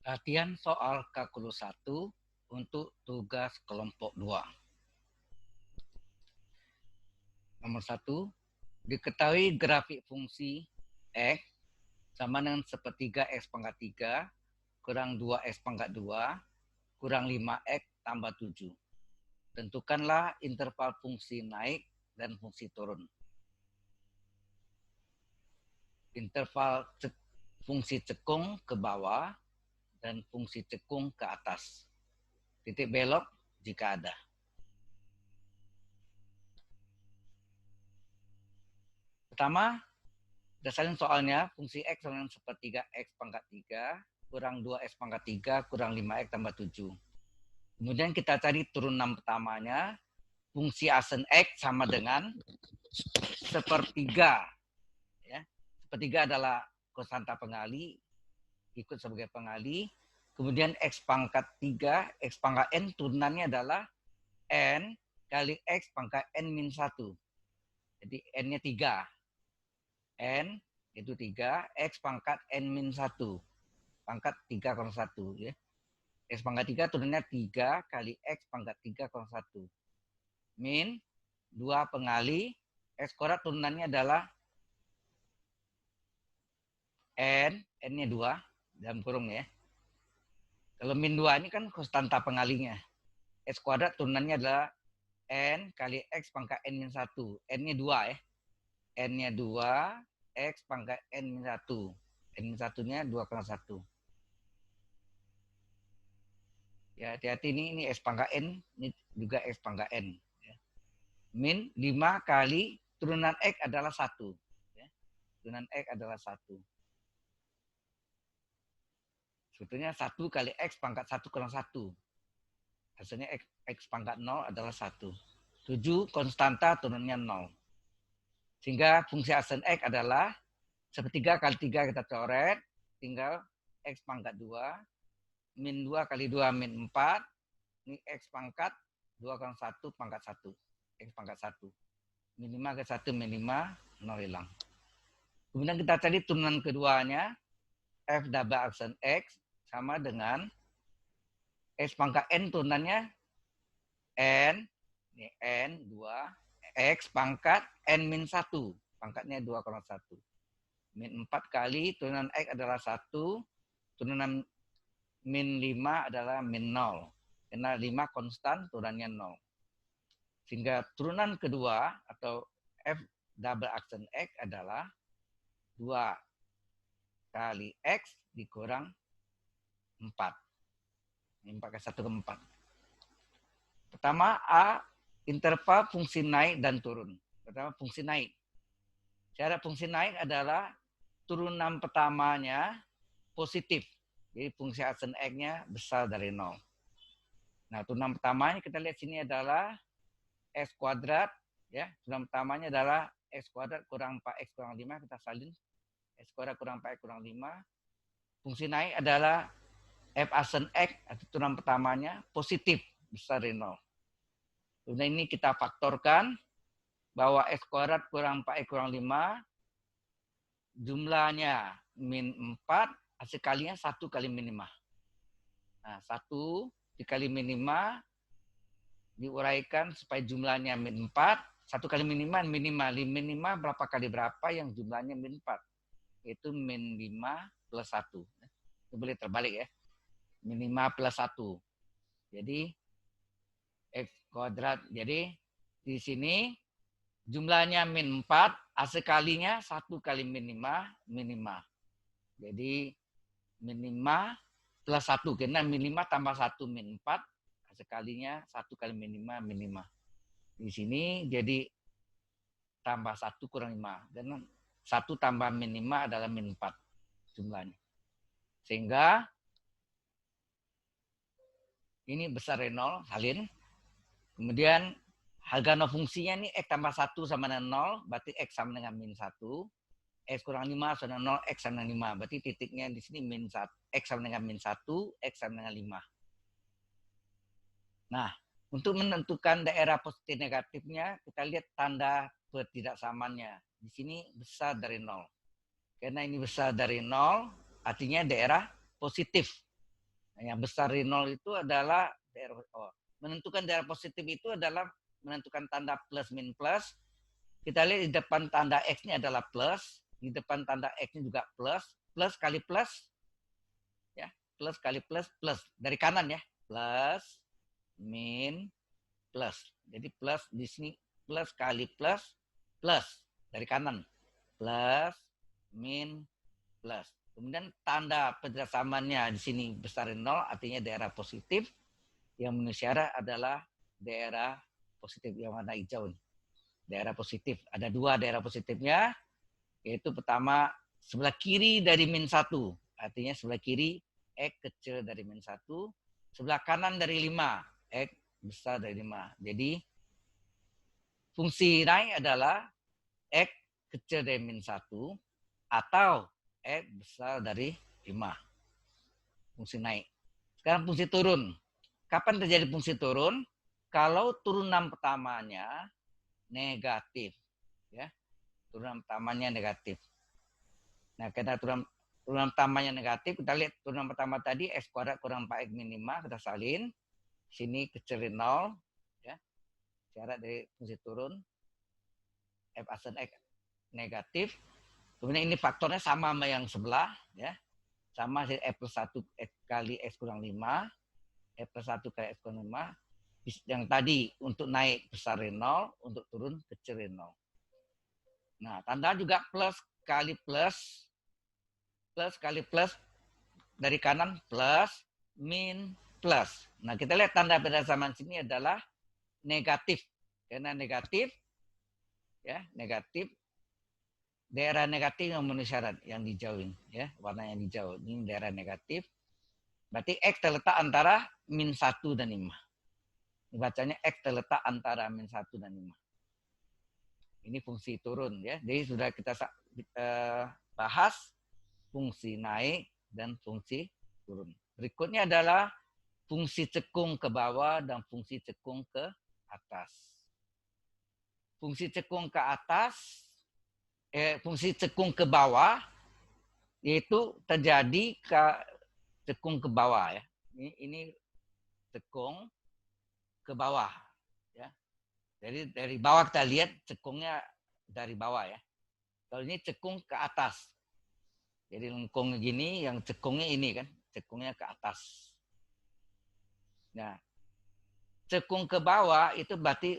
Latihan soal kalkulus 1 untuk tugas kelompok 2. Nomor 1, diketahui grafik fungsi X sama dengan sepertiga X pangkat 3 kurang 2X pangkat 2 kurang 5X tambah 7. Tentukanlah interval fungsi naik dan fungsi turun. Interval fungsi cekung ke bawah dan fungsi cekung ke atas. Titik belok jika ada. Pertama, dasarkan soalnya fungsi X sama dengan sepertiga X pangkat 3 kurang 2X pangkat 3 kurang 5X tambah 7. Kemudian kita cari turunan pertamanya. Fungsi asen X sama dengan sepertiga. Ya. Sepertiga adalah konstanta pengali, ikut sebagai pengali. Kemudian X pangkat 3, X pangkat N turunannya adalah N kali X pangkat N min 1. Jadi N-nya 3. N itu 3, X pangkat N min 1. Pangkat 3 kurang 1. Ya. X pangkat 3 turunnya 3 kali X pangkat 3 kurang 1. Min 2 pengali, X kuadrat turunannya adalah N, N-nya 2, dalam kurung ya. Kalau min 2 ini kan konstanta pengalinya. X kuadrat turunannya adalah N kali X pangkat N min 1. N-nya 2 ya. N-nya 2, X pangkat N min 1. N min 1-nya 2 kurang 1. Ya, hati-hati ini X pangkat N, ini juga X pangkat N. Ya. Min 5 kali turunan X adalah 1. Ya. Turunan X adalah 1. Sebetulnya 1 kali X pangkat 1 kurang 1. Hasilnya X pangkat 0 adalah 1. 7 konstanta turunnya 0. Sehingga fungsi asen X adalah sepertiga kali 3 kita coret, tinggal X pangkat 2, min 2 kali 2 min 4, ini X pangkat 2 kurang 1 pangkat 1. X pangkat 1. Min 5 ke 1 min 5, 0 hilang. Kemudian kita cari turunan keduanya, F double aksen X sama dengan X pangkat N turunannya N, ini N 2, X pangkat N min 1. Pangkatnya 2 kurang 1. Min 4 kali turunan X adalah 1. Turunan min 5 adalah min 0. Karena 5 konstan, turunannya 0. Sehingga turunan kedua atau F double aksen X adalah 2 kali X dikurang 4. 4 kali 1 ke 4. Pertama, A, interval fungsi naik dan turun. Pertama, fungsi naik. Cara fungsi naik adalah turunan pertamanya positif. Jadi fungsi asen X-nya besar dari 0. Nah, turunan pertamanya kita lihat sini adalah X kuadrat. Ya, turunan pertamanya adalah X kuadrat kurang 4X kurang 5. Kita salin. X kuadrat kurang 4X kurang 5. Fungsi naik adalah F asen X, atau turunan pertamanya, positif, besar dari 0. Kemudian ini kita faktorkan, bahwa X kuadrat kurang 4X kurang 5, jumlahnya min 4, hasil kalinya 1 kali min 5. Nah, 1 dikali min 5, diuraikan supaya jumlahnya min 4, 1 kali min 5, min 5. Min 5 berapa kali berapa yang jumlahnya min 4? Itu min 5 plus 1. Itu boleh terbalik ya. Min 5 plus 1. Jadi, X kuadrat. Jadi, di sini jumlahnya min 4, hasil kalinya 1 kali min 5, min 5. Jadi, min 5 plus 1. Karena min 5 tambah 1 min 4, hasil kalinya 1 kali min 5, min 5. Di sini jadi tambah 1 kurang 5. Dan 1 tambah min 5 adalah min 4 jumlahnya. Sehingga ini besar dari 0, salin. Kemudian harga no fungsinya ini X tambah 1 sama dengan 0, berarti X sama dengan min 1. X kurang 5 sama dengan 0, X sama dengan 5. Berarti titiknya di sini min 1. X sama dengan min 1, X sama dengan 5. Nah, untuk menentukan daerah positif negatifnya, kita lihat tanda ketidaksamannya. Di sini besar dari 0. Karena ini besar dari 0, artinya daerah positif. Yang besar dari 0 itu adalah daerah, menentukan daerah positif itu adalah menentukan tanda plus min plus. Kita lihat di depan tanda X-nya adalah plus, di depan tanda X-nya juga plus, plus kali plus, ya, plus kali plus, plus dari kanan ya, plus, min, plus. Jadi plus di sini plus kali plus, plus dari kanan, plus, min, plus. Kemudian tanda kerjasamannya di sini besar 0, artinya daerah positif. Yang memenuhi syarat adalah daerah positif yang warna hijau. Daerah positif. Ada 2 daerah positifnya, yaitu pertama sebelah kiri dari min 1. Artinya sebelah kiri X kecil dari min 1. Sebelah kanan dari 5. X besar dari 5. Jadi fungsi naik adalah X kecil dari min 1 atau X besar dari 5. Fungsi naik. Sekarang fungsi turun. Kapan terjadi fungsi turun? Kalau turunan pertamanya negatif. Ya, turunan pertamanya negatif. Nah, karena turunan pertamanya negatif, kita lihat turunan pertama tadi X kuadrat kurang 4X min 5, kita salin. Sini kecil dari 0. Ya, syarat dari fungsi turun. F asen X negatif. Kemudian ini faktornya sama sama yang sebelah, ya. Sama F plus 1 X kali X kurang 5, F plus 1 kali X kurang 5. Yang tadi untuk naik besar dari 0, untuk turun kecil dari 0. Nah, tanda juga plus kali plus, plus kali plus, dari kanan plus, min, plus. Nah, kita lihat tanda persamaan sini adalah negatif. Karena negatif, ya, negatif, daerah negatif yang memenuhi syarat yang dijauhin, ya, warna yang hijau ini daerah negatif. Berarti X terletak antara min 1 dan 5. Bacanya X terletak antara min 1 dan 5. Ini fungsi turun, ya. Jadi sudah kita bahas fungsi naik dan fungsi turun. Berikutnya adalah fungsi cekung ke bawah dan fungsi cekung ke atas. Fungsi cekung ke atas, fungsi cekung ke bawah yaitu terjadi cekung ke bawah, ya. Ini cekung ke bawah, ya. Jadi dari bawah kita lihat cekungnya dari bawah, ya. Kalau ini cekung ke atas. Jadi lengkung gini, yang cekungnya ini kan, cekungnya ke atas. Nah, cekung ke bawah itu berarti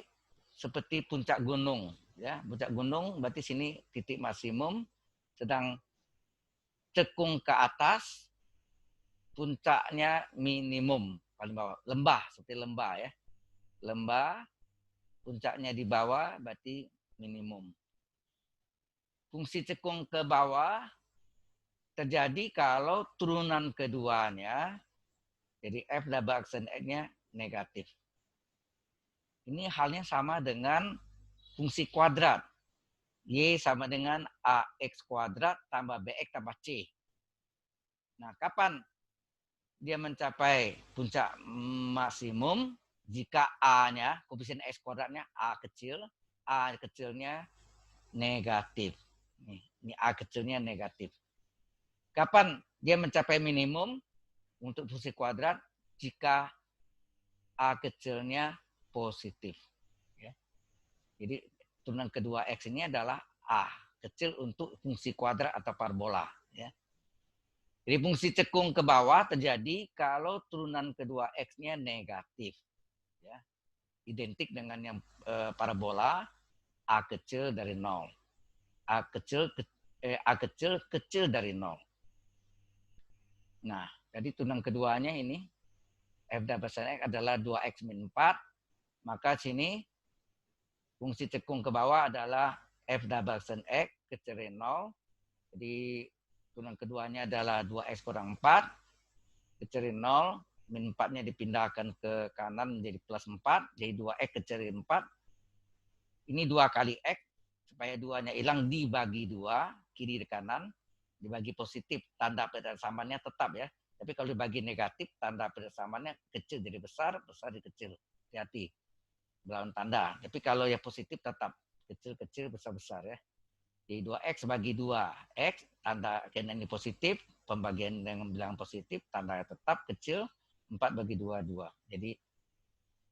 seperti puncak gunung, ya. Puncak gunung berarti sini titik maksimum, sedang cekung ke atas puncaknya minimum paling bawah. Lembah, seperti lembah, ya. Lembah puncaknya di bawah berarti minimum. Fungsi cekung ke bawah terjadi kalau turunan keduanya, jadi F double aksen X-nya negatif. Ini halnya sama dengan fungsi kuadrat. Y sama dengan AX kuadrat tambah BX tambah C. Nah, kapan dia mencapai puncak maksimum? Jika A-nya, koefisien X kuadratnya A kecilnya negatif. Ini A kecilnya negatif. Kapan dia mencapai minimum untuk fungsi kuadrat? Jika A kecilnya positif. Ya. Jadi turunan kedua X ini adalah A kecil untuk fungsi kuadrat atau parabola. Ya. Jadi fungsi cekung ke bawah terjadi kalau turunan kedua X-nya negatif. Ya. Identik dengan yang parabola A kecil dari 0. A kecil dari 0. Nah, jadi turunan keduanya ini F double X adalah 2X min 4. Maka sini fungsi cekung ke bawah adalah F double X kecil dari 0. Jadi turunan keduanya adalah 2X kurang 4. Kecil dari 0. Min 4-nya dipindahkan ke kanan menjadi plus 4. Jadi 2X kecil dari 4. Ini 2 kali X. Supaya 2-nya hilang dibagi 2. Kiri dan kanan. Dibagi positif. Tanda persamannya tetap, ya. Tapi kalau dibagi negatif, tanda persamannya kecil jadi besar, besar jadi kecil. Hati-hati. Melawan tanda. Tapi kalau yang positif tetap kecil-kecil, besar-besar, ya. Jadi 2X bagi 2. X, tanda karena ini positif, pembagian dengan bilangan positif, tanda tetap kecil, 4/2, 2. Jadi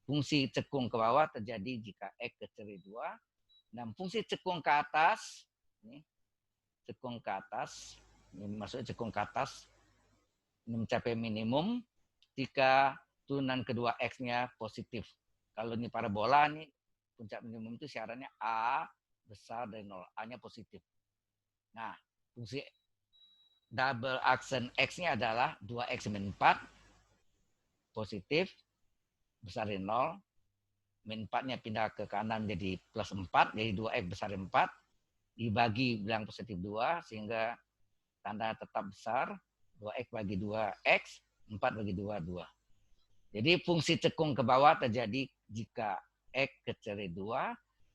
fungsi cekung ke bawah terjadi jika X kecil dari 2. Dan fungsi cekung ke atas, ini cekung ke atas, ini maksudnya cekung ke atas, ini mencapai minimum jika turunan kedua X-nya positif. Kalau ini parabola, nih puncak minimum itu syaratnya A besar dari 0, A-nya positif. Nah, fungsi double aksen X-nya adalah 2X min 4, positif, besar dari 0, min 4-nya pindah ke kanan jadi plus 4, jadi 2X besar dari 4, dibagi bilang positif 2, sehingga tanda tetap besar, 2X bagi 2X, 4/2, 2. Jadi fungsi cekung ke bawah terjadi jika X kecil dari 2,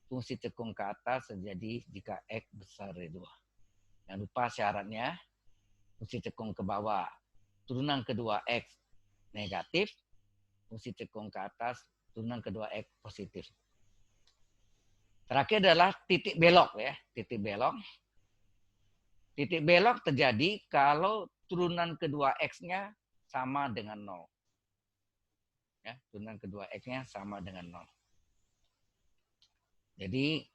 fungsi cekung ke atas terjadi jika X besar dari 2. Jangan lupa syaratnya, fungsi cekung ke bawah, turunan kedua X negatif, fungsi cekung ke atas, turunan kedua X positif. Terakhir adalah titik belok ya, titik belok. Titik belok terjadi kalau turunan kedua X-nya sama dengan 0. Ya, turunan kedua X-nya sama dengan 0. Jadi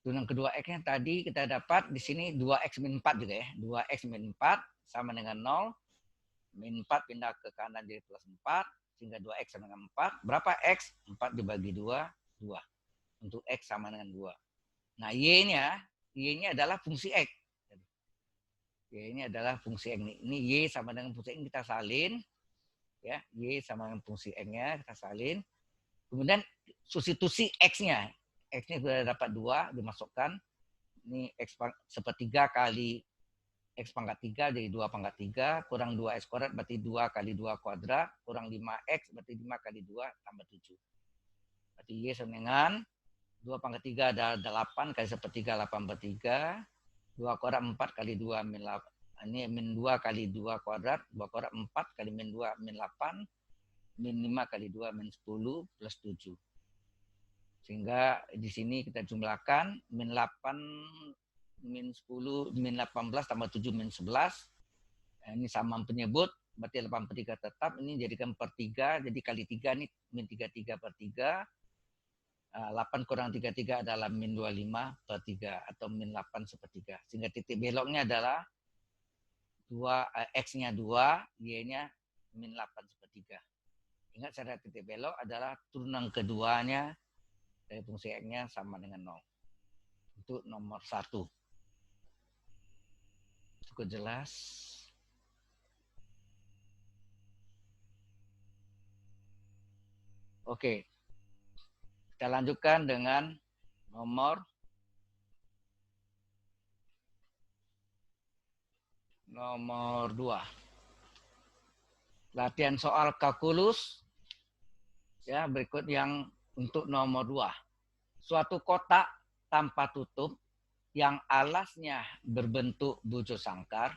turunan kedua X-nya tadi kita dapat di sini 2X min 4 juga ya. 2X min 4 sama dengan 0. Min 4 pindah ke kanan jadi plus 4. Sehingga 2X sama dengan 4. Berapa X? 4 dibagi 2, 2. Untuk X sama dengan 2. Nah, Y-nya adalah fungsi X. Y-nya adalah fungsi X. Ini Y sama dengan fungsi X kita salin. Ya, Y sama dengan fungsi X-nya kita salin. Kemudian substitusi X-nya. X-nya sudah dapat 2 dimasukkan. Ini X sepertiga kali X pangkat 3 jadi 2 pangkat 3. Kurang 2X kuadrat berarti 2 kali 2 kuadrat. Kurang 5X berarti 5 kali 2 tambah 7. Berarti Y sama dengan 2 pangkat 3 adalah 8 kali sepertiga 8/3. 2 kuadrat 4 kali 2 min 8. Ini min 2 kali 2 kuadrat. 2 kuadrat 4 kali min 2 min 8. Min 5 kali 2 min 10 plus 7. Sehingga di sini kita jumlahkan min 8 min 10 min 18 tambah 7 min 11. Ini sama penyebut berarti 8/3 tetap. Ini jadikan per 3 jadi kali 3 ini min 33/3. 8 kurang 33 adalah min 25/3 atau min 8/3. Sehingga titik beloknya adalah X-nya 2, Y-nya min 8/3. Ingat syarat titik belok adalah turunan keduanya dari fungsi X-nya sama dengan 0. Untuk nomor 1. Cukup jelas? Oke. Kita lanjutkan dengan nomor 2. Latihan soal kalkulus. Ya, berikut yang untuk nomor 2. Suatu kotak tanpa tutup yang alasnya berbentuk bujur sangkar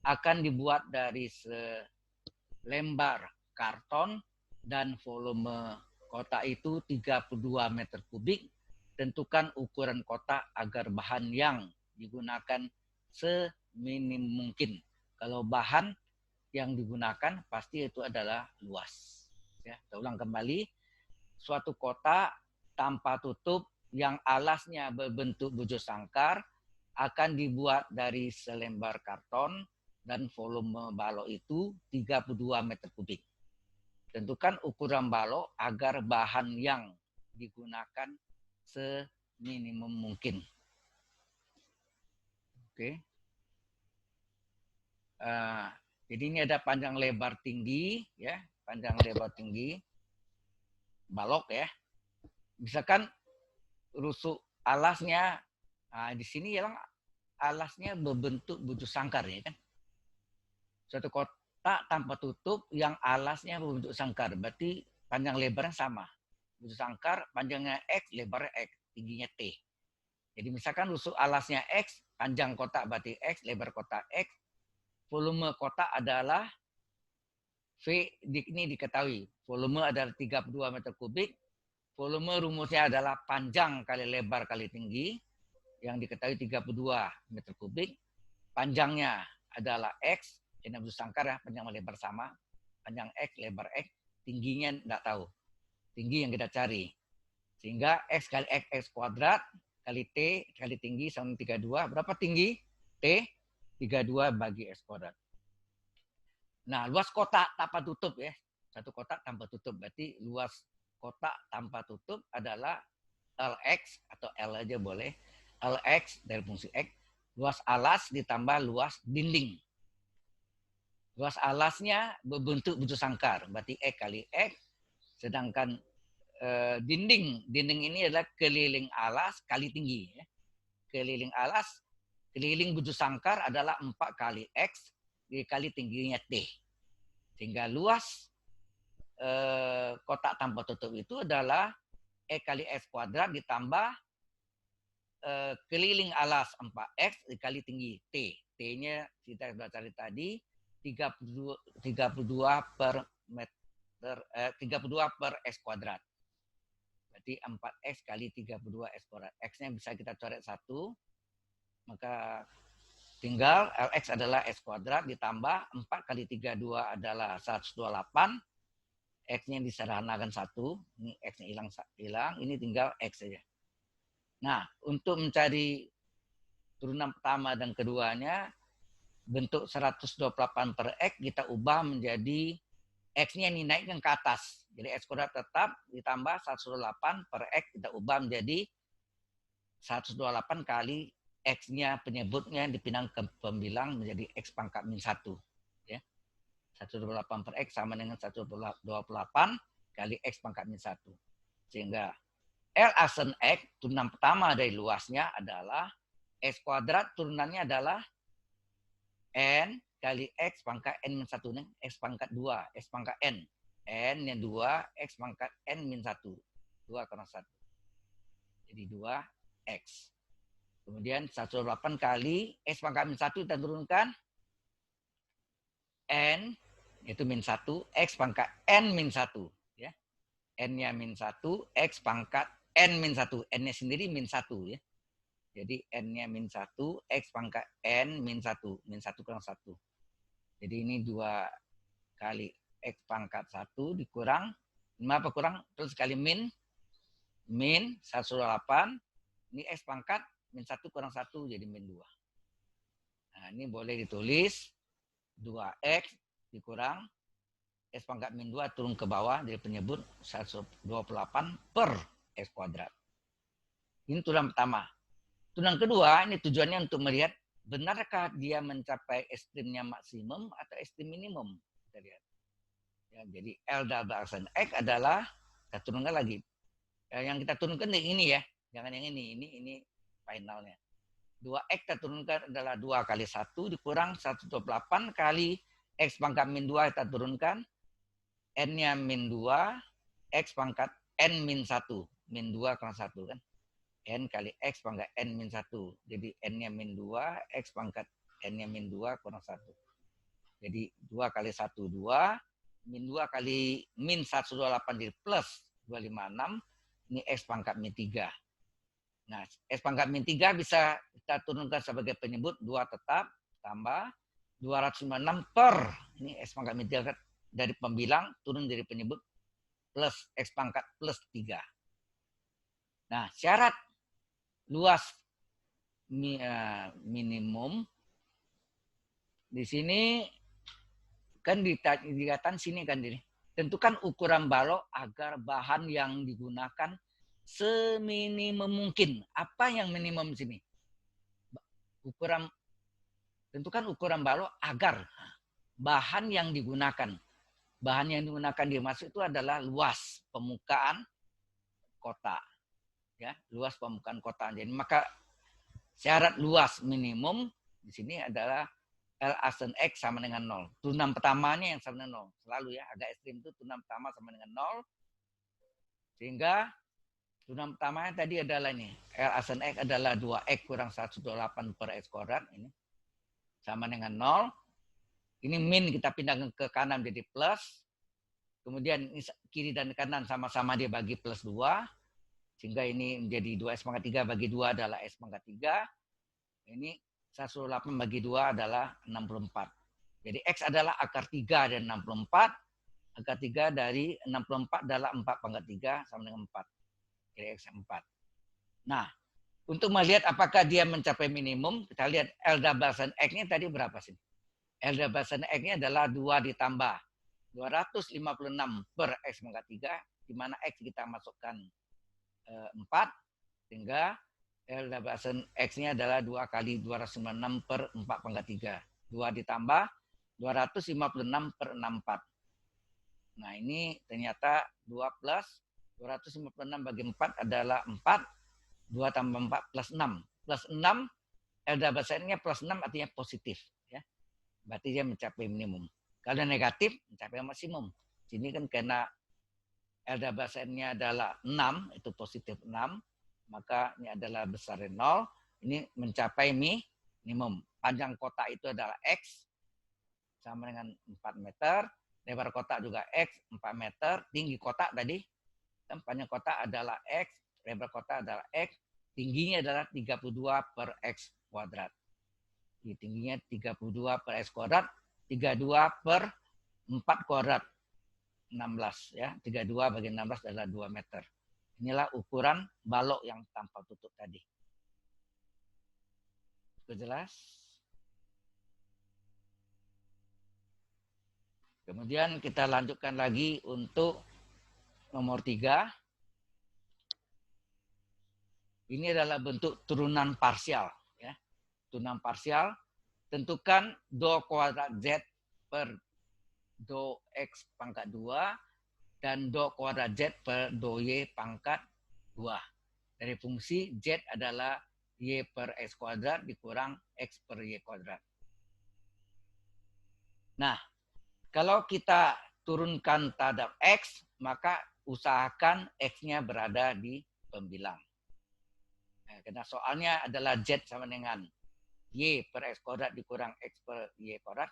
akan dibuat dari selembar karton dan volume kotak itu 32 meter kubik. Tentukan ukuran kotak agar bahan yang digunakan seminim mungkin. Kalau bahan yang digunakan pasti itu adalah luas. Ya, kita ulang kembali. Suatu kotak tanpa tutup yang alasnya berbentuk bujur sangkar akan dibuat dari selembar karton dan volume balok itu 32 meter kubik. Tentukan ukuran balok agar bahan yang digunakan seminimum mungkin. Oke. Jadi ini ada panjang lebar tinggi, ya, panjang lebar tinggi balok ya. Misalkan rusuk alasnya, di sini yang alasnya berbentuk bujur sangkar ya kan. Suatu kotak tanpa tutup yang alasnya berbentuk sangkar, berarti panjang lebarnya sama. Bujur sangkar panjangnya X, lebarnya X, tingginya T. Jadi misalkan rusuk alasnya X, panjang kotak berarti X, lebar kotak X, volume kotak adalah V, ini diketahui. Volume adalah 32 meter kubik. Volume rumusnya adalah panjang kali lebar kali tinggi. Yang diketahui 32 meter kubik. Panjangnya adalah X, ini bujur sangkar ya, panjang lebar sama, panjang X, lebar X, tingginya enggak tahu. Tinggi yang kita cari. Sehingga X kali X kuadrat kali T kali tinggi sama 32. Berapa tinggi? T 32 bagi X kuadrat. Nah, luas kotak tanpa tutup ya. Satu kotak tanpa tutup. Berarti luas kotak tanpa tutup adalah Lx atau L aja boleh. Lx dari fungsi X. Luas alas ditambah luas dinding. Luas alasnya berbentuk bujur sangkar. Berarti X kali X. Sedangkan dinding ini adalah keliling alas kali tinggi. Ya. Keliling alas, keliling bujur sangkar adalah 4 kali X dikali tingginya T. Sehingga luas kotak tanpa tutup itu adalah E kali X kuadrat ditambah keliling alas 4X dikali tinggi T. T-nya kita sudah cari tadi 32 per meter 32 per X kuadrat. Berarti 4X kali 32 X kuadrat. X-nya bisa kita coret 1. Maka tinggal Lx adalah X kuadrat ditambah 4 kali 32 adalah 128. X-nya disederhanakan 1. Ini X-nya hilang. Ini tinggal X saja. Nah, untuk mencari turunan pertama dan keduanya, bentuk 128 per X kita ubah menjadi X-nya ini naikkan ke atas. Jadi X kuadrat tetap ditambah 128 per X kita ubah menjadi 128 kali X-nya penyebutnya dipindah ke pembilang menjadi X pangkat min 1. Ya. 128 per X sama dengan 128 kali X pangkat min 1. Sehingga L asen X, turunan pertama dari luasnya adalah X kuadrat, turunannya adalah N kali X pangkat N min 1. X pangkat 2, X pangkat N. N yang 2, X pangkat N min 1. 2 kurang 1. Jadi 2X. Kemudian 128 kali X pangkat min 1 kita turunkan. N, itu min 1, X pangkat N min 1. Ya. N-nya min 1, X pangkat N min 1. N-nya sendiri min 1. Ya. Jadi N-nya min 1, X pangkat N min 1. Min 1 kurang 1. Jadi ini 2 kali X pangkat 1 dikurang. Apa kurang? Terus kali min 128. Ini X pangkat min 1 kurang 1 jadi min 2. Nah ini boleh ditulis 2X dikurang X pangkat min 2 turun ke bawah dari penyebut 128 per X kuadrat. Ini turunan pertama. Turunan kedua, ini tujuannya untuk melihat benarkah dia mencapai ekstrimnya maksimum atau ekstrim minimum. Kita lihat. Ya, jadi L double asen X adalah, kita turunkan lagi. Yang kita turunkan ini ya, jangan yang ini finalnya. 2X kita turunkan adalah 2 kali 1 dikurang 128 kali X pangkat min 2 kita turunkan. N-nya min 2, X pangkat N min 1. Min 2 kurang 1 kan. N kali X pangkat N min 1. Jadi N-nya min 2, X pangkat N-nya min 2 kurang 1. Jadi 2 kali 1, 2. Min 2 kali min 128 jadi plus 256. Ini X pangkat min 3. Nah, X pangkat min 3 bisa kita turunkan sebagai penyebut 2 tetap. Tambah 256 per. Ini X pangkat min 3 dari pembilang turun dari penyebut. Plus X pangkat plus 3. Nah, syarat luas minimum di sini kan dikatakan sini kan ini. Tentukan ukuran balok agar bahan yang digunakan seminimum mungkin. Apa yang minimum di sini? Tentukan ukuran balok agar bahan yang digunakan. Bahan yang digunakan dimaksud itu adalah luas permukaan kota. Ya, luas permukaan kota. Jadi maka syarat luas minimum di sini adalah L asen X sama dengan 0. Turunan pertamanya yang sama dengan 0. Selalu ya, agak ekstrim itu turunan pertama sama dengan 0. Sehingga turunan pertamanya tadi adalah ini. L asen X adalah 2X kurang 128 per X kuadrat. Ini sama dengan 0. Ini min kita pindahkan ke kanan jadi plus. Kemudian kiri dan kanan sama-sama dia bagi plus 2. Sehingga ini menjadi 2X pangkat 3 bagi 2 adalah X pangkat 3. Ini 108 bagi 2 adalah 64. Jadi X adalah akar 3 dari 64. Akar 3 dari 64 adalah 4 pangkat 3 sama dengan 4. Jadi X 4. Nah, untuk melihat apakah dia mencapai minimum, kita lihat LW X-nya tadi berapa sih? LW X-nya adalah 2 ditambah 256 per X pangkat 3, di mana X kita masukkan 4, sehingga LW X-nya adalah 2 kali 256 per 4 pangkat 3. 2 ditambah 256 per 64. Nah, ini ternyata 2 plus 256 bagi 4 adalah 4. 2 tambah 4 plus 6. Plus 6, LW X-nya plus 6 artinya positif. Ya. Berarti dia mencapai minimum. Kalau negatif, mencapai maksimum. Sini kan karena LW X-nya adalah 6, itu positif 6. Maka ini adalah besar 0. Ini mencapai minimum. Panjang kotak itu adalah X, sama dengan 4 meter. Lebar kotak juga X, 4 meter. Tinggi kotak tadi, dan panjang kotak adalah X, lebar kotak adalah X. Tingginya adalah 32 per X kuadrat. Jadi tingginya 32 per X kuadrat. 32 per 4 kuadrat. 16 ya. 32 bagi 16 adalah 2 meter. Inilah ukuran balok yang tanpa tutup tadi. Itu jelas? Kemudian kita lanjutkan lagi untuk nomor 3. Ini adalah bentuk turunan parsial. Ya. Turunan parsial. Tentukan do kuadrat Z per do X pangkat 2 dan do kuadrat Z per do Y pangkat 2. Dari fungsi Z adalah Y per X kuadrat dikurang X per Y kuadrat. Nah, kalau kita turunkan terhadap X, maka usahakan X-nya berada di pembilang. Nah, karena soalnya adalah Z sama dengan Y per X kuadrat dikurang X per Y kuadrat.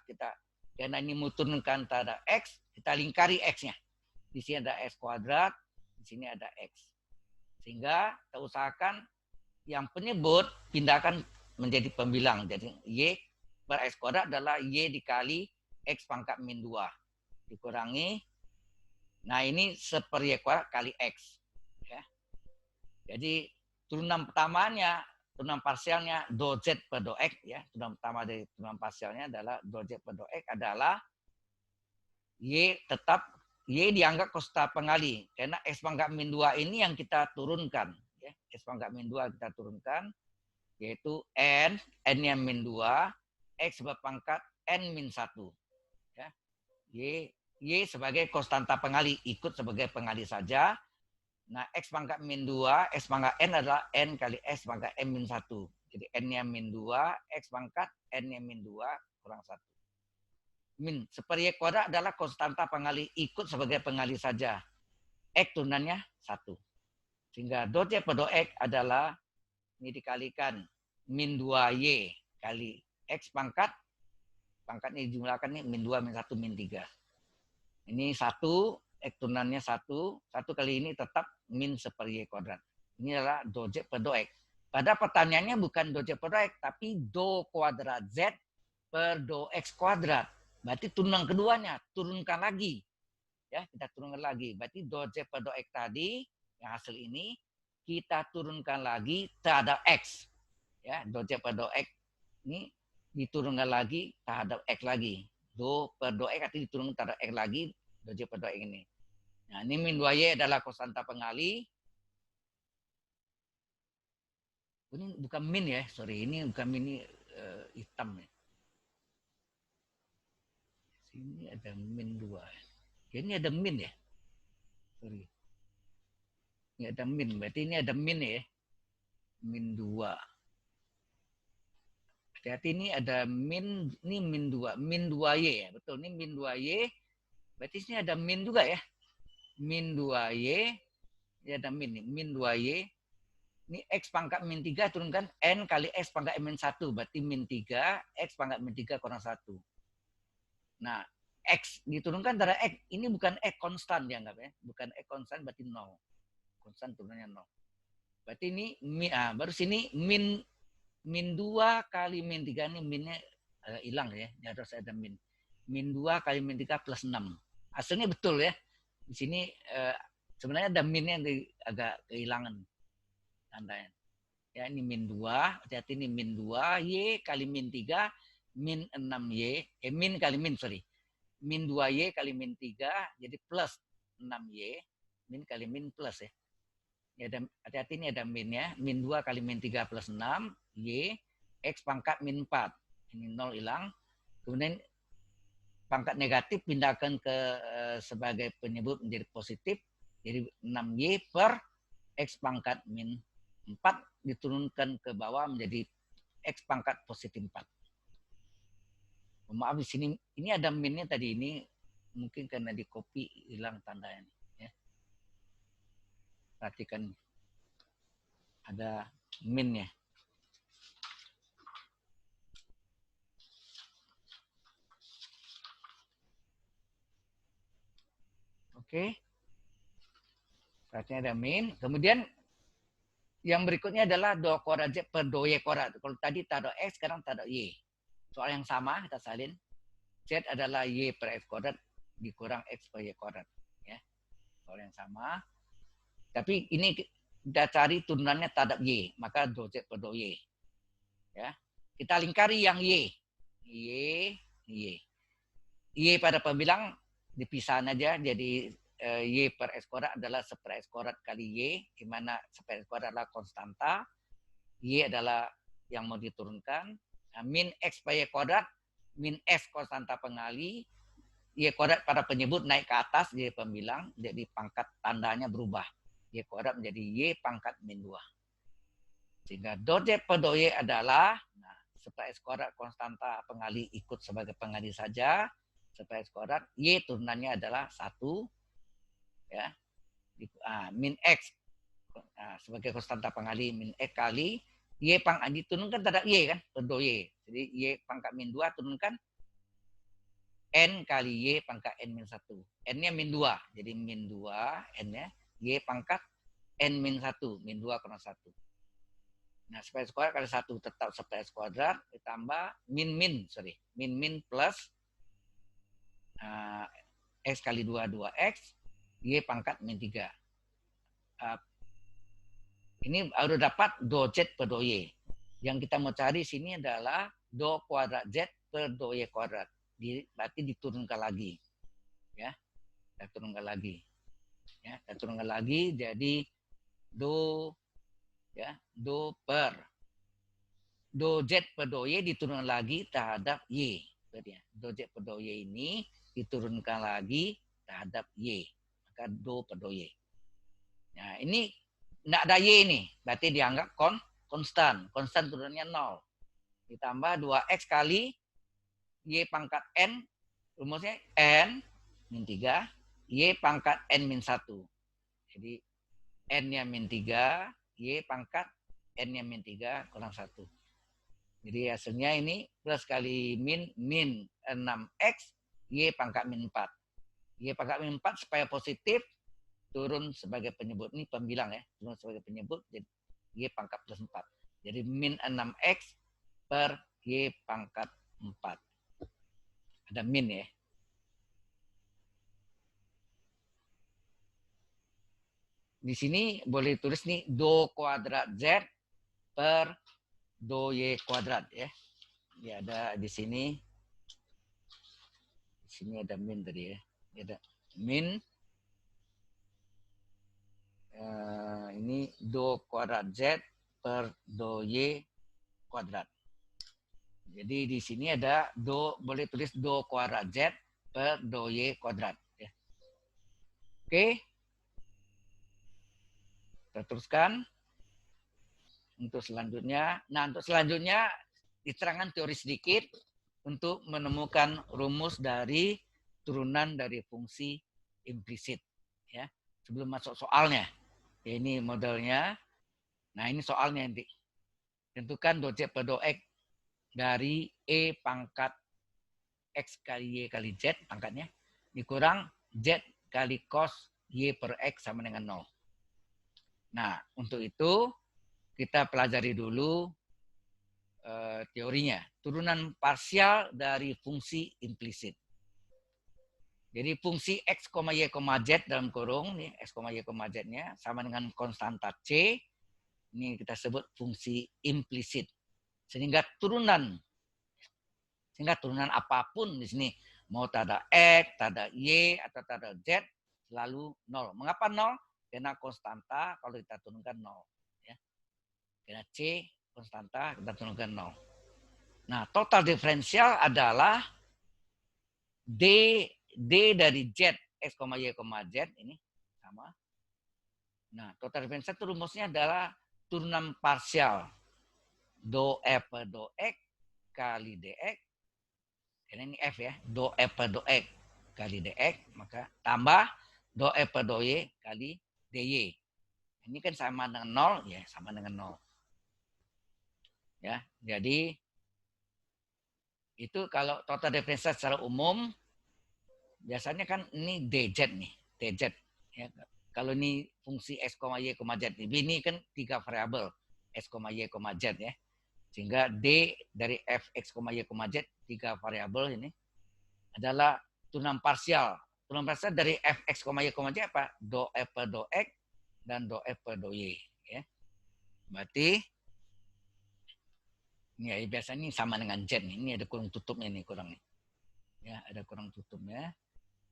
Karena ini turunkan terhadap X, kita lingkari X-nya. Di sini ada X kuadrat, di sini ada X. Sehingga kita usahakan yang penyebut pindahkan menjadi pembilang. Jadi Y per X kuadrat adalah Y dikali X pangkat min 2. Dikurangi. Nah ini seper Y kuadrat kali X. Ya. Jadi turunan pertamanya, turunan parsialnya do Z per do X. Ya. Turunan pertama dari turunan parsialnya adalah do Z per do X adalah Y tetap Y dianggap konstanta pengali. Karena X pangkat min 2 ini yang kita turunkan. Ya. X pangkat min 2 kita turunkan. Yaitu N. N-nya min 2. X berpangkat N min 1. Ya. Y sebagai konstanta pengali. Ikut sebagai pengali saja. Nah, X pangkat min 2. X pangkat N adalah N kali X pangkat N min 1. Jadi N-nya min 2. X pangkat N-nya min 2 kurang 1. Min seper Y kuadrat adalah konstanta pengali, ikut sebagai pengali saja. X turunannya 1. Sehingga do Z per do X adalah ini dikalikan min 2Y kali X pangkatnya dijumlahkan nih min 2 min 1 min 3. Ini 1, X turunannya 1. 1 kali ini tetap min seper Y kuadrat. Ini adalah do Z per do X. Pada pertanyaannya bukan do Z per do X, tapi do kuadrat Z per do X kuadrat. Berarti turunan keduanya, turunkan lagi. Ya, kita turunkan lagi. Berarti do Z per do X tadi, yang hasil ini, kita turunkan lagi terhadap X. Ya, do Z per do X ini diturunkan lagi terhadap X lagi. Do per do X artinya diturunkan terhadap X lagi, do Z per do X ini. Nah, ini min 2Y adalah konstanta pengali. Ini bukan min ya, sorry. Ini bukan min, ini hitam ya. Ini ada min 2. Ini ada min ya. Sorry. Ini ada min. Berarti ini ada min ya. Min 2. Hati-hati ini ada min. Ini min 2. Min 2Y ya. Betul. Ini min 2Y. Berarti ini ada min juga ya. Min 2Y. Ini ada min. Min 2Y. Ini X pangkat min 3 turunkan N kali X pangkat min 1. Berarti min 3. X pangkat min 3 kurang 1. Nah, X diturunkan dari X. Ini bukan X konstan dianggap ya. Bukan X konstan berarti 0. Konstan turunannya 0. Berarti ini baru sini min min 2 kali min 3 ini minnya hilang ya. Harus ada min. Min 2 kali min 3 plus 6. Hasilnya betul ya. Di sini sebenarnya ada minnya yang agak kehilangan tandanya. Ya, ini min 2, hati-hati ini min 2, Y kali min 3, min 6Y, min kali min, sorry. Min 2Y kali min 3, jadi plus 6Y, min kali min plus ya. Ya, hati-hati ini ada minnya, min 2 kali min 3 plus 6, Y, X pangkat min 4. Ini 0 hilang. Kemudian pangkat negatif pindahkan ke sebagai penyebut menjadi positif, jadi 6Y per X pangkat min 4 diturunkan ke bawah menjadi X pangkat positif 4. Maaf di sini ini ada minnya tadi ini mungkin karena di copy hilang tandanya ya. Perhatikan ada minnya. Oke. Perhatikan ada min. Kemudian yang berikutnya adalah do kuadrat Z per do Y kuadrat. Kalau tadi taruh X, sekarang taruh Y. Soal yang sama kita salin. Z adalah Y per X kuadrat dikurang X per Y kuadrat. Ya. Soal yang sama. Tapi ini kita cari turunannya terhadap Y. Maka do Z per do Y. Ya. Kita lingkari yang Y. Y pada pembilang dipisah aja. Jadi Y per X kuadrat adalah 1 per X kuadrat kali Y, di mana 1 per X kuadrat adalah konstanta, Y adalah yang mau diturunkan, nah, min X per Y kuadrat, min X konstanta pengali, Y kuadrat pada penyebut naik ke atas, Y pembilang, jadi pangkat tandanya berubah. Y kuadrat menjadi Y pangkat min 2. Sehingga do Z per do Y adalah, nah, 1 per X kuadrat konstanta pengali ikut sebagai pengali saja, 1 per X kuadrat, Y turunannya adalah 1, ya, min X sebagai konstanta pengali min X kali Y pangkat diturunkan terhadap Y kan, per do Y. Jadi Y pangkat min 2 turunkan N kali Y pangkat N min 1. N-nya min 2, jadi min 2 N-nya Y pangkat N min 1, min 2 kurang 1. Nah, 1 per X kuadrat kali 1 tetap 1 per X kuadrat ditambah min plus X kali 2, 2X, Y pangkat min 3. Ini baru dapat do Z per do Y. Yang kita mau cari sini adalah do kuadrat Z per do Y kuadrat. Berarti diturunkan lagi. Ya, kita turunkan lagi. Ya, kita turunkan lagi jadi do Z per do Y diturunkan lagi terhadap Y. Do Z per do Y ini diturunkan lagi terhadap Y. Maka do per do Y. Nah, ini tidak ada Y ini. Berarti dianggap konstan. Konstan turunannya 0. Ditambah 2X kali Y pangkat N. Rumusnya N min 3. Y pangkat N min 1. Jadi N-nya min 3. Y pangkat N-nya min 3 kurang 1. Jadi hasilnya ini plus kali min 6X. Y pangkat min 4. Y pangkat min 4 supaya positif. Turun sebagai penyebut. Ini pembilang ya. Turun sebagai penyebut. Jadi Y pangkat plus 4. Jadi min 6X per Y pangkat 4. Ada min ya. Di sini boleh tulis nih do kuadrat Z per do Y kuadrat ya. Ya ada di sini. Di sini ada min tadi ya. Ada min. Ini do kuadrat Z per do Y kuadrat. Jadi di sini ada do, boleh tulis do kuadrat Z per do Y kuadrat. Ya. Oke. Kita teruskan. Untuk selanjutnya. Nah, untuk selanjutnya diterangkan teori sedikit untuk menemukan rumus dari turunan dari fungsi implisit. Ya. Sebelum masuk soalnya. Ya, ini modelnya. Nah, ini soalnya nanti. Tentukan do Z per do X dari E pangkat X kali Y kali Z pangkatnya dikurang Z kali cos Y per X sama dengan 0. Nah, untuk itu kita pelajari dulu teorinya. Turunan parsial dari fungsi implisit. Jadi fungsi x, y, z dalam kurung, nih, x, y, z-nya sama dengan konstanta c. Ini kita sebut fungsi implisit. Sehingga turunan apapun di sini, mau tada x, tada y, atau tada z, selalu 0. Mengapa 0? Karena konstanta kalau kita turunkan 0. Ya. Karena c konstanta kita turunkan 0. Nah, total diferensial adalah D dari Z, X, Y, Z ini sama. Nah, total diferensial itu rumusnya adalah turunan parsial do F per do X kali DX. Karena ini F ya, do F per do X kali DX, maka tambah do F per do Y kali DY. Ini kan sama dengan 0, ya sama dengan 0. Ya, jadi itu kalau total diferensial secara umum biasanya kan ini DZ nih, DZ. Ya. Kalau ini fungsi X, Y, Z. Ini kan 3 variabel X, Y, Z ya. Sehingga D dari F, X, Y, Z 3 variabel ini adalah turunan parsial. Turunan parsial dari F, X, Y, Z apa? Do F per do X dan do F per do Y. Ya. Berarti ya, biasanya sama dengan Z nih. Ini ada kurung tutupnya nih kurangnya. Ya, ada kurang tutupnya.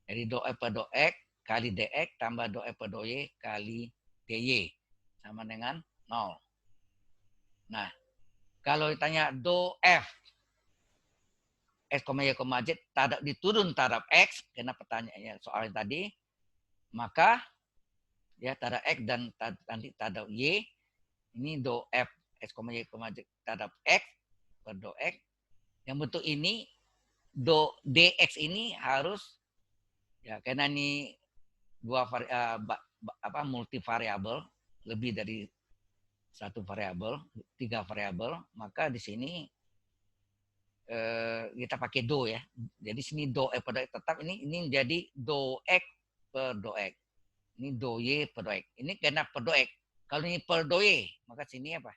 Jadi do F per do X kali DX tambah do F per do Y kali DY. Sama dengan 0. Nah, kalau ditanya do F X, Y, Z diturun terhadap X, karena pertanyaannya soal tadi, maka ya terhadap X dan nanti terhadap Y, ini do F X, Y, Z terhadap X per do X. Yang bentuk ini, do DX ini harus, ya karena ini multivariabel, lebih dari satu variabel, 3 variabel, maka di sini kita pakai do ya. Jadi sini do X per do X tetap ini jadi do X per do X. Ini do Y per do X. Ini karena per do X. Kalau ini per do Y, maka sini apa?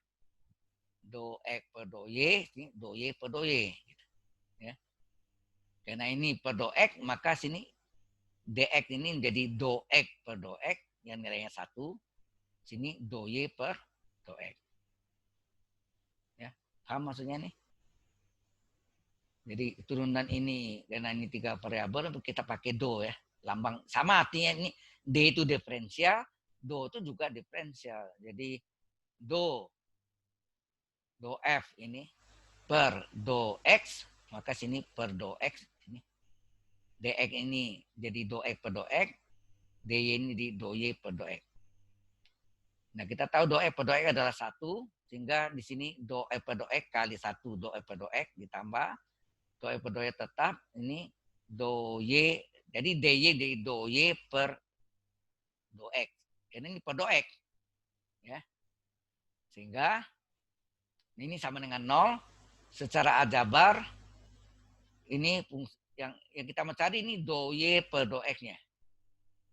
Do X per do Y, sini do Y per do Y. Ya. Karena ini per do X, maka sini DX ini menjadi do X per do X yang nilainya 1. Sini do Y per do X. Ya, paham maksudnya nih? Jadi turunan ini, karena ini 3 variabel, kita pakai do ya. Lambang sama artinya ini D itu diferensial, do itu juga diferensial. Jadi do F ini per do X, maka sini per do X. Ini. DX ini jadi do X per do X, DY ini di do Y per do X. Nah, kita tahu do F per do X adalah 1, sehingga di sini do F per do X kali 1 do F per do X ditambah do F per do Y tetap, ini do Y, jadi DY dari do Y per do X. Ini per do X. Ya. Sehingga ini sama dengan 0. Secara aljabar, ini yang kita mencari ini do Y per do X-nya.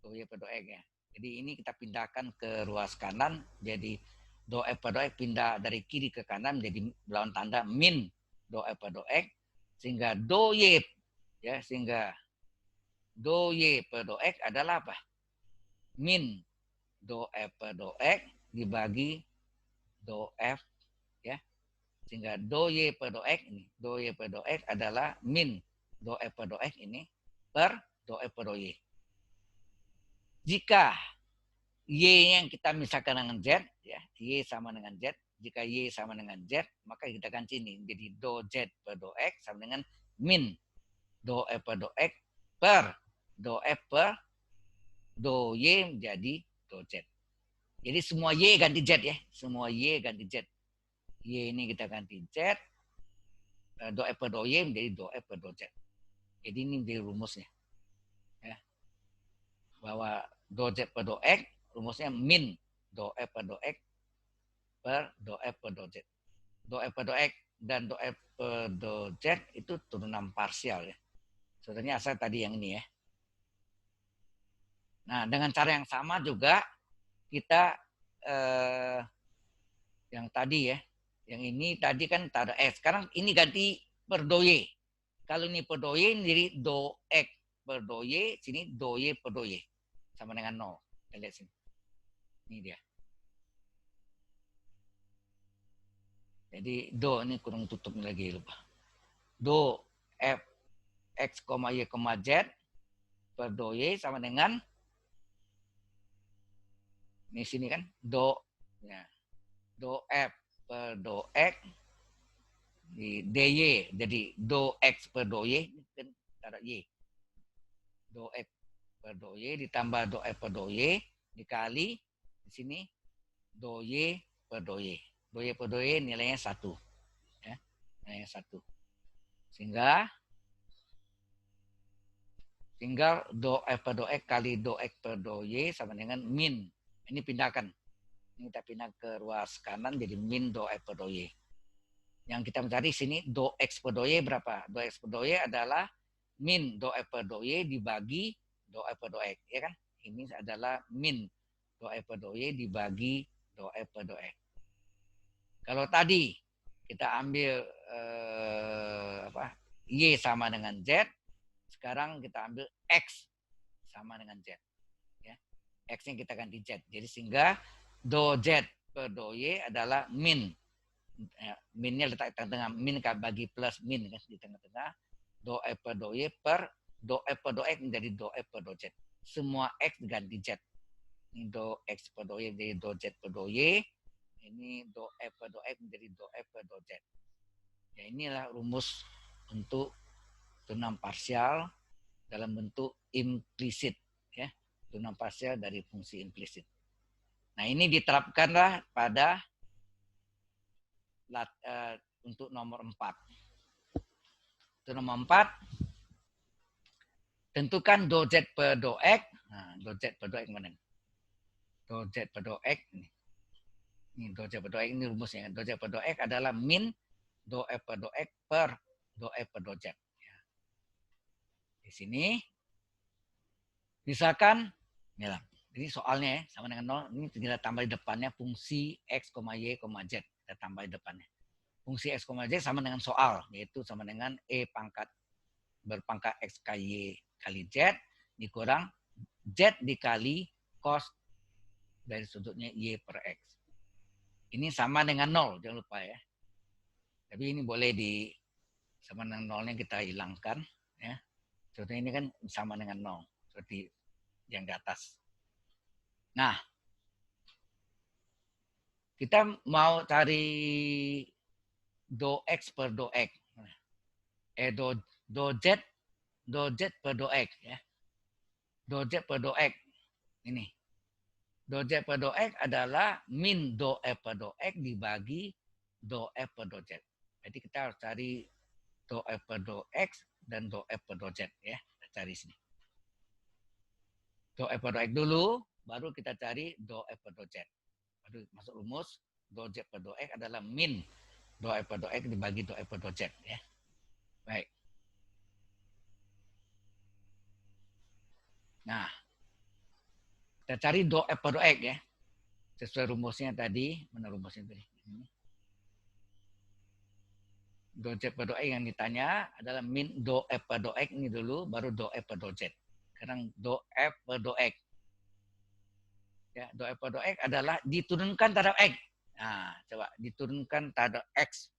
Do Y per do X-nya. Jadi ini kita pindahkan ke ruas kanan, jadi do F per do X pindah dari kiri ke kanan menjadi lawan tanda min do F per do X, sehingga do Y ya, sehingga do Y per do X adalah apa? Min do F per do X dibagi do F ya. Sehingga do Y per do X ini, do Y per do X adalah min do F per do X ini per do F per do Y. Jika Y yang kita misalkan dengan Z, ya, Y sama dengan Z. Jika Y sama dengan Z, maka kita ganti ini. Jadi do Z per do X sama dengan min do F per do X per do F per do Y menjadi do Z. Jadi semua Y ganti Z ya. Semua Y ganti Z. Y ini kita ganti Z. Do F per do Y menjadi do F per do Z. Jadi ini menjadi rumusnya. Ya. Bahwa do Z per do X, rumusnya min do F per do X per do F per do Z. Do F per do X dan do F per do Z itu turunan parsial ya. Sebenarnya asal tadi yang ini ya. Nah, dengan cara yang sama juga kita yang tadi ya, Yang ini tadi kan tak ada X. Sekarang ini ganti per do Y. Kalau ini per do Y, ini jadi do X per do Y. Sini do Y per do Y. Sama dengan 0. Kita lihat sini. Ini dia. Jadi do ini kurang tutup lagi lupa. Do F X, Y, Z per do Y sama dengan ini sini kan do ya, do F per do X di dy, jadi do X per do Y kan ada Y, do X per do Y ditambah do F per do Y dikali di sini do Y per do Y, do Y per do Y nilainya 1 ya, nilainya 1 sehingga tinggal do F per do X kali do X per do Y sama dengan min. Ini pindahkan. Ini kita pindah ke ruas kanan jadi min do F per do Y. Yang kita mencari sini do X per do Y berapa? Do X per do Y adalah min do F per do Y dibagi do F per do X. Ya kan? Ini adalah min do F per do Y dibagi do F per do X. Kalau tadi kita ambil Y sama dengan Z, sekarang kita ambil X sama dengan Z. Ya. X-nya kita ganti Z. Jadi sehingga do Z per do Y adalah min. Ya, minnya letak di tengah-tengah. Min bagi plus min kan di tengah-tengah. Do F per do Y per do F per do X menjadi do F per do Z. Semua X ganti Z. Ini do X per do Y jadi do Z per do Y. Ini do F per do X menjadi do F per do Z. Ya inilah rumus untuk turunan parsial dalam bentuk implisit ya, turunan parsial dari fungsi implisit. Nah, ini diterapkanlah pada untuk nomor 4. Untuk nomor 4 tentukan do Z per do X. Nah, do Z per do X mana? Do Z per do X ini do Z per do X ini rumusnya. Do Z per do X adalah min do F per do X per do F per do Z. Di sini misalkan ya, ini soalnya ya, sama dengan 0, ini kita tambah di depannya fungsi X, Y, Z. Kita tambah di depannya. Fungsi X, Z sama dengan soal, yaitu sama dengan E pangkat berpangkat X kali Y kali Z dikurang Z dikali cos dari sudutnya Y per X. Ini sama dengan 0, jangan lupa ya. Tapi ini boleh di sama dengan 0-nya kita hilangkan. Ya. Contohnya ini kan sama dengan 0, seperti yang di atas. Nah, kita mau cari do X per do X. Do Z per do X. Ya. Do Z per do X. Ini. Do Z per do X adalah min do F per do X dibagi do F per do Z. Jadi kita harus cari do F per do X dan do F per do Z. Ya. Kita cari sini. Do F per do X dulu, baru kita cari do F per do Z. Baru masuk rumus, do Z per do X adalah min do F per do X dibagi do F per do Z. Ya. Baik. Nah, kita cari do F per do X ya. Sesuai rumusnya tadi, mana rumusnya tadi? Do Z per do X yang ditanya adalah min do F per do X ini dulu, baru do F per do Z. Sekarang do F per do X. Ya, do F per do X adalah diturunkan terhadap X. Nah, coba diturunkan terhadap X.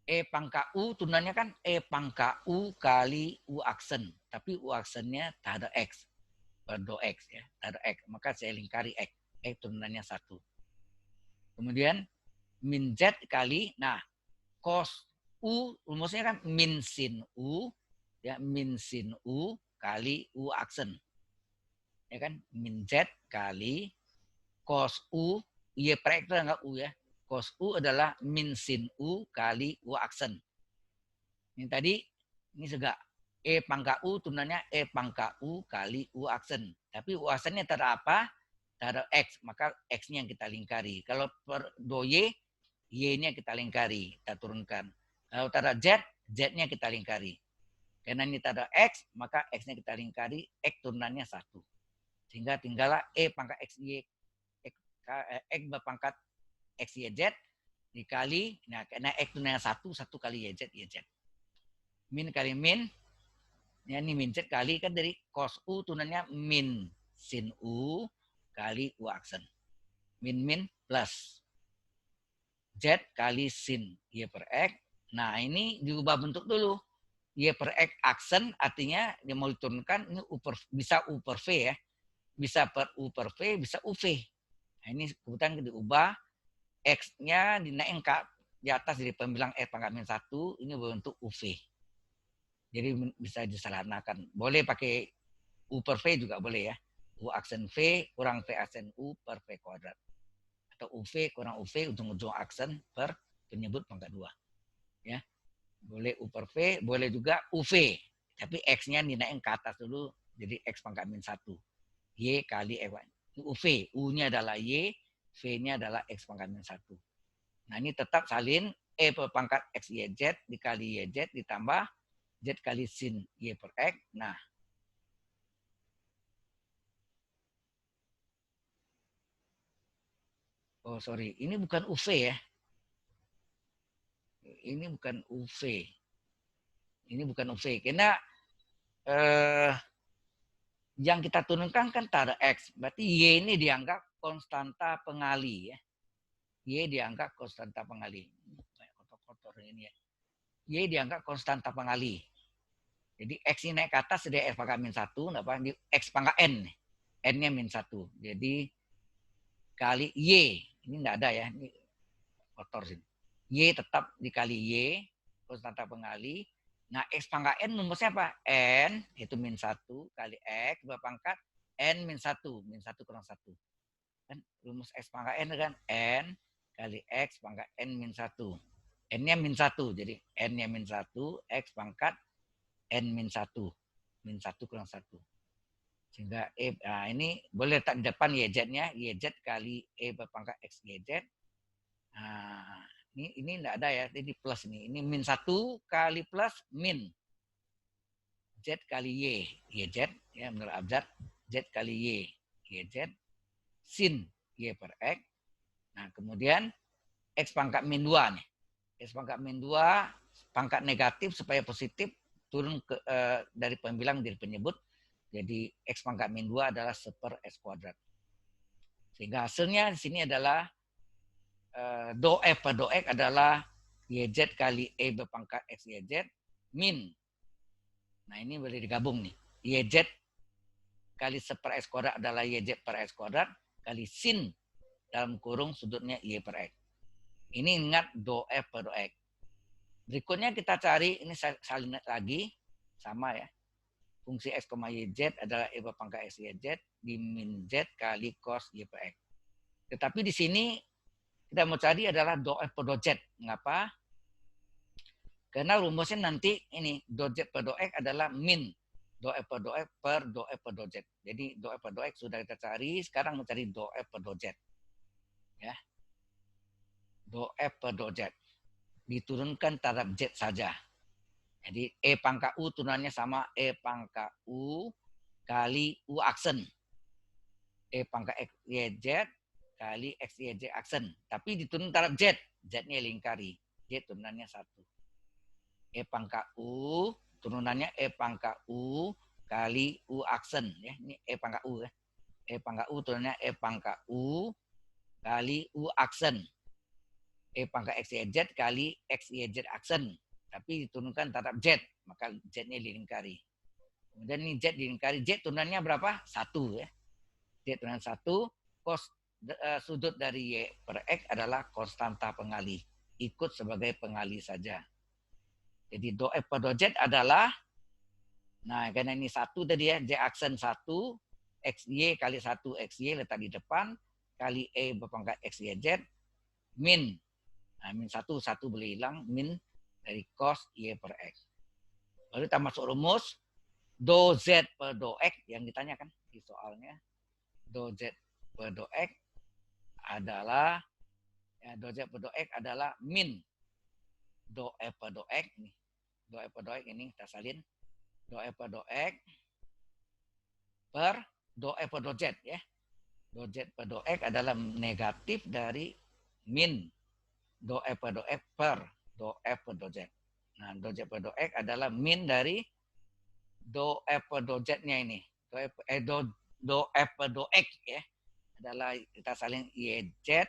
E pangkat U turunannya kan E pangkat U kali U aksen. Tapi U aksennya terhadap X. Per do X ya, terhadap X. Maka saya lingkari X. X turunannya 1. Kemudian min Z kali, nah cos U, rumusnya kan min sin U, ya min sin U kali U aksen. Ya kan, min Z kali cos U, Y per X itu enggak U ya. Cos U adalah min sin U kali U aksen. Ini tadi, ini juga E pangkat U turunannya E pangkat U kali U aksen. Tapi U aksennya terhadap apa? Terhadap X, maka X-nya yang kita lingkari. Kalau per do Y, Y-nya kita lingkari, kita turunkan. Kalau terhadap Z, Z-nya kita lingkari. Karena ini terhadap X, maka X-nya kita lingkari, X turunannya 1. Sehingga tinggallah E pangkat X, Y, X berpangkat X, Y, Z dikali, nah karena X itu 1 kali Y, Z, Y, Z. Min kali min, ya ini min Z kali kan dari cos U tunanya min sin U kali U aksen. Min plus Z kali sin Y per X. Nah ini diubah bentuk dulu. Y per X aksen artinya dia mau diturunkan ini bisa U per V ya. Bisa per U per V, bisa UV. Nah ini kebetulan diubah. X-nya dinaikkan ke di atas dari pembilang X pangkat min 1. Ini berbentuk UV. Jadi bisa disalahkan. Boleh pakai U per V juga boleh ya. U aksen V kurang V aksen U per V kuadrat. Atau UV kurang UV ujung-ujung aksen per penyebut pangkat 2. Ya. Boleh U per V, boleh juga UV. Tapi X-nya dinaikkan ke atas dulu, jadi X pangkat min 1. Y kali X. UV, U-nya adalah Y, V-nya adalah X pangkat min 1. Nah ini tetap salin E per pangkat X, Y, Z dikali Y, Z ditambah Z kali sin Y per X. Nah, oh sorry, ini bukan UV ya. Ini bukan UV. Ini bukan UV. Karena yang kita turunkan kan tak ada X. Berarti Y ini dianggap konstanta pengali ya. Y dianggap konstanta pengali. Kotor-kotor ini ya. Y dianggap konstanta pengali. Jadi X ini naik ke atas jadi X pangkat min 1. X pangkat N. N-nya min 1. Jadi kali Y. Ini enggak ada ya. Ini kotor sini. Y tetap dikali Y. Konstanta pengali. Nah, X pangkat N rumusnya apa? N itu min 1 kali X berpangkat N min 1. Min 1 kurang 1. Kan rumus X pangkat N kan? N kali X pangkat N min 1. N-nya min 1. Jadi N-nya min 1. X pangkat N min 1. Min 1 kurang 1. Sehingga E, nah ini boleh letak di depan YZ-nya. YZ kali E berpangkat X YZ. Nah, ini enggak ada ya, ini plus nih. Ini min 1 kali plus min Z kali Y, YZ ya menurut abjad, Z kali Y, YZ sin Y per X. Nah, kemudian X pangkat min 2 nih. X pangkat min 2 pangkat negatif supaya positif turun ke dari pembilang dari penyebut. Jadi X pangkat min 2 adalah 1 per X kuadrat. Sehingga hasilnya di sini adalah do F per do X adalah YZ kali E berpangkat X YZ min. Nah ini boleh digabung nih. YZ kali 1 per X kuadrat adalah YZ per X kuadrat kali sin dalam kurung sudutnya Y per X. Ini ingat do F per do X. Berikutnya kita cari, ini salin lagi, sama ya. Fungsi X, YZ adalah E berpangkat X YZ di min Z kali cos Y per X. Tetapi di sini kita mau cari adalah do F per do Z. Mengapa? Karena rumusnya nanti ini do Z per do X adalah min do F per do X per do F per do Z. Jadi do F per do X sudah kita cari, sekarang mau cari do F per do Z. Ya. Do F per do Z. Diturunkan taraf Z saja. Jadi E pangkat U turunannya sama E pangkat U kali U aksen. E pangkat X, Y, Z kali X, Y, Z aksen. Tapi diturun taraf Z. Z-nya lingkari. Z turunannya 1. E pangkat U, turunannya E pangkat U kali U aksen. Ya, ini E pangkat U ya. E pangkat U turunannya E pangkat U kali U aksen. E pangkat X, Y, Z kali X, Y, Z aksen. Tapi diturunkan taraf Z. Maka Z-nya dilingkari. Kemudian ini Z dilingkari. Z turunannya berapa? 1 ya. Z turunan 1. Sudut dari Y per X adalah konstanta pengali. Ikut sebagai pengali saja. Jadi do F per do Z adalah, nah karena ini 1 tadi ya, Z aksen 1, XY kali 1 XY letak di depan, kali E berpangkat X, Y, Z, min. Nah, min 1 boleh hilang, min dari cos Y per X. Lalu kita masuk rumus, do Z per do X yang ditanyakan di soalnya. Do Z per do X adalah, ya, do Z per do X adalah min do F per do X. Nih. Do F per do X ini kita salin. Do F per do X per do F per do Z ya. Do Z per do X adalah negatif dari min do F per do F per do F per do Z. Nah, do Z per do X adalah min dari do F per do Z-nya ini. Do F per do X ya. Adalah kita salin YZ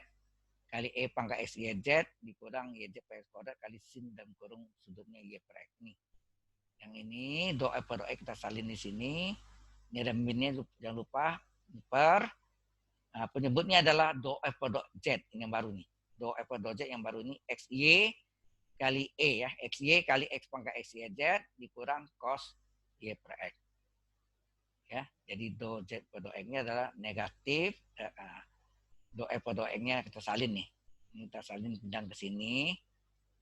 kali E pangkat X YZ dikurang YZ per X kuadrat kali sin dan kurung sudutnya Y per X. Nih. Yang ini do F per do X kita salin di sini. Ini ada minnya jangan lupa per. Nah, penyebutnya adalah do F per do Z ini yang baru nih. Do F per do Z yang baru ini XY kali E ya. XY kali X pangkat X YZ dikurang cos Y per X. Ya, jadi do Z per do X-nya adalah negatif. Do F per do X-nya kita salin nih. Ini kita salin pindah ke sini.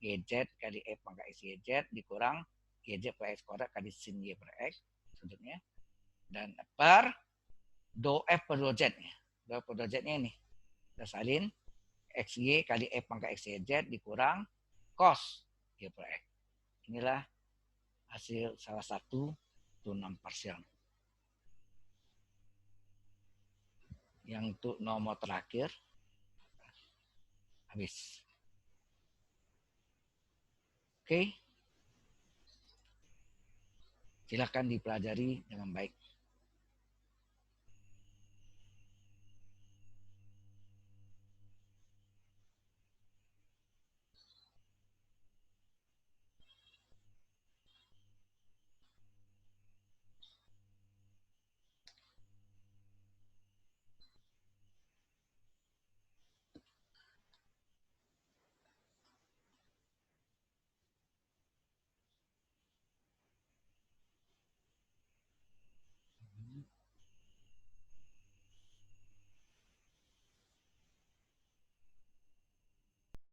YZ kali F pangkat X YZ dikurang YZ per X kuadrat kali sin Y per X sudutnya. Dan per do F per do Z-nya. Do F per do Z-nya ini. Kita salin XY kali F pangkat X YZ dikurang cos Y per X. Inilah hasil salah satu tunang parsial. Yang untuk nomor terakhir habis. Oke. Silakan dipelajari dengan baik.